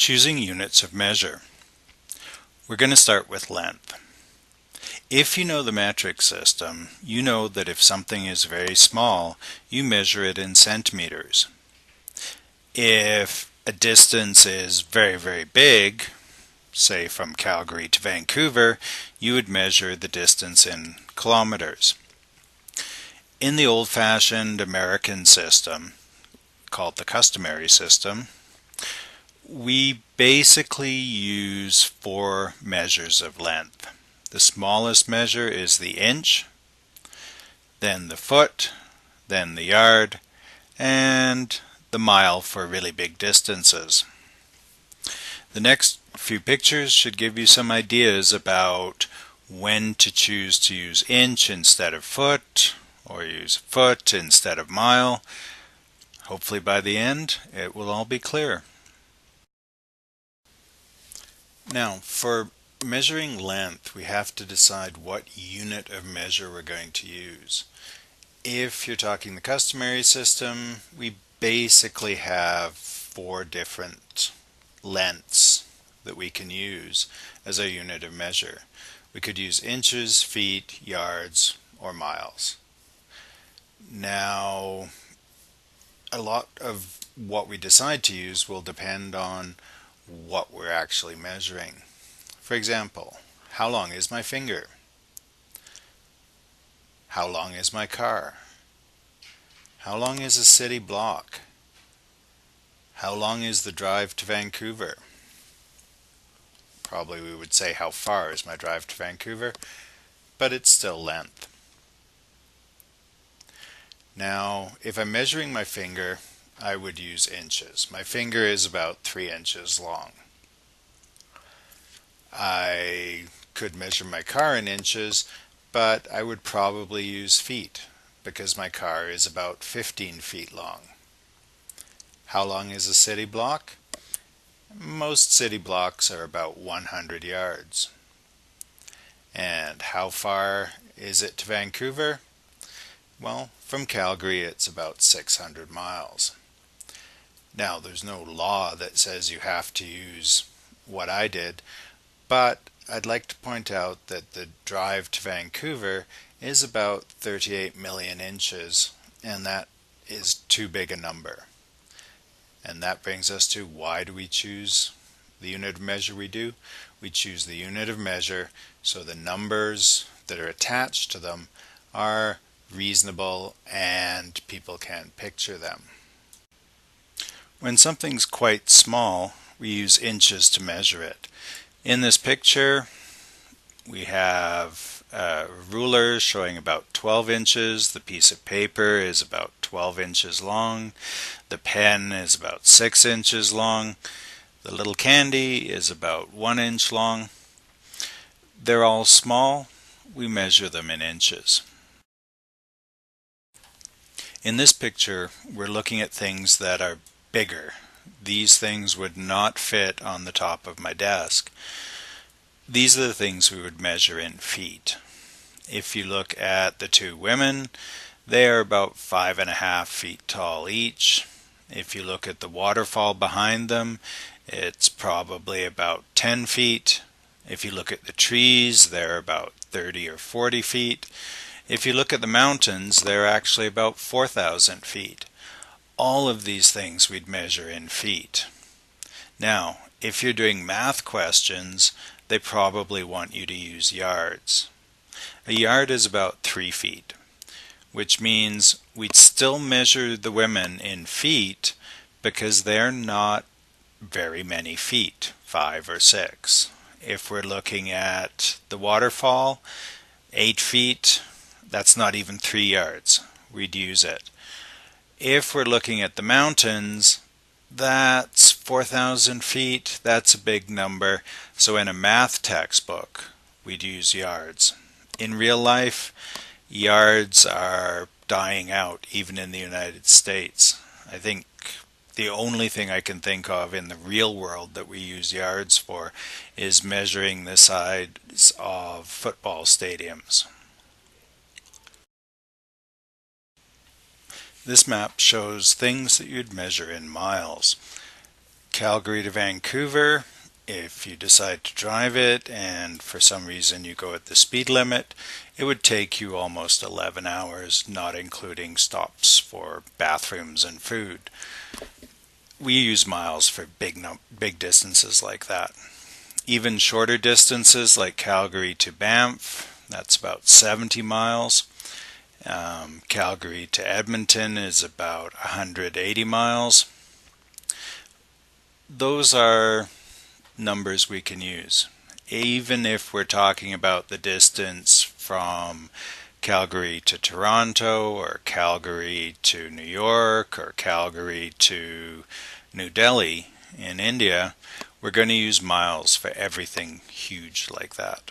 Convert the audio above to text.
Choosing units of measure. We're going to start with length. If you know the metric system, you know that if something is very small, you measure it in centimeters. If a distance is very, very big, say from Calgary to Vancouver, you would measure the distance in kilometers. In the old-fashioned American system, called the customary system, we basically use 4 measures of length. The smallest measure is the inch, then the foot, then the yard, and the mile for really big distances. The next few pictures should give you some ideas about when to choose to use inch instead of foot, or use foot instead of mile. Hopefully by the end it will all be clear. Now, for measuring length, we have to decide what unit of measure we're going to use. If you're talking the customary system, we basically have 4 different lengths that we can use as our unit of measure. We could use inches, feet, yards, or miles. Now, a lot of what we decide to use will depend on what we're actually measuring. For example, how long is my finger? How long is my car? How long is a city block? How long is the drive to Vancouver? Probably we would say how far is my drive to Vancouver, but it's still length. Now, if I'm measuring my finger, I would use inches. My finger is about 3 inches long. I could measure my car in inches, but I would probably use feet because my car is about 15 feet long. How long is a city block? Most city blocks are about 100 yards. And how far is it to Vancouver? Well, from Calgary it's about 600 miles. Now, there's no law that says you have to use what I did, but I'd like to point out that the drive to Vancouver is about 38 million inches, and that is too big a number. And that brings us to, why do we choose the unit of measure we do? We choose the unit of measure so the numbers that are attached to them are reasonable and people can picture them. When something's quite small, we use inches to measure it. In this picture, we have a ruler showing about 12 inches. The piece of paper is about 12 inches long. The pen is about 6 inches long. The little candy is about 1 inch long. They're all small. We measure them in inches. In this picture, we're looking at things that are bigger. These things would not fit on the top of my desk. These are the things we would measure in feet. If you look at the 2 women, they are about 5.5 feet tall each. If you look at the waterfall behind them, it's probably about 10 feet. If you look at the trees, they're about 30 or 40 feet. If you look at the mountains, they're actually about 4,000 feet. All of these things we'd measure in feet. Now, if you're doing math questions, they probably want you to use yards. A yard is about 3 feet, which means we'd still measure the women in feet because they're not very many feet, 5 or 6. If we're looking at the waterfall, 8 feet, that's not even 3 yards. We'd use it. If we're looking at the mountains, that's 4,000 feet. That's a big number. So in a math textbook, we'd use yards. In real life, yards are dying out, even in the United States. I think the only thing I can think of in the real world that we use yards for is measuring the size of football stadiums. This map shows things that you'd measure in miles. Calgary to Vancouver, if you decide to drive it and for some reason you go at the speed limit, it would take you almost 11 hours, not including stops for bathrooms and food. We use miles for big distances like that. Even shorter distances like Calgary to Banff, that's about 70 miles. Calgary to Edmonton is about 180 miles. Those are numbers we can use. Even if we're talking about the distance from Calgary to Toronto, or Calgary to New York, or Calgary to New Delhi in India, we're going to use miles for everything huge like that.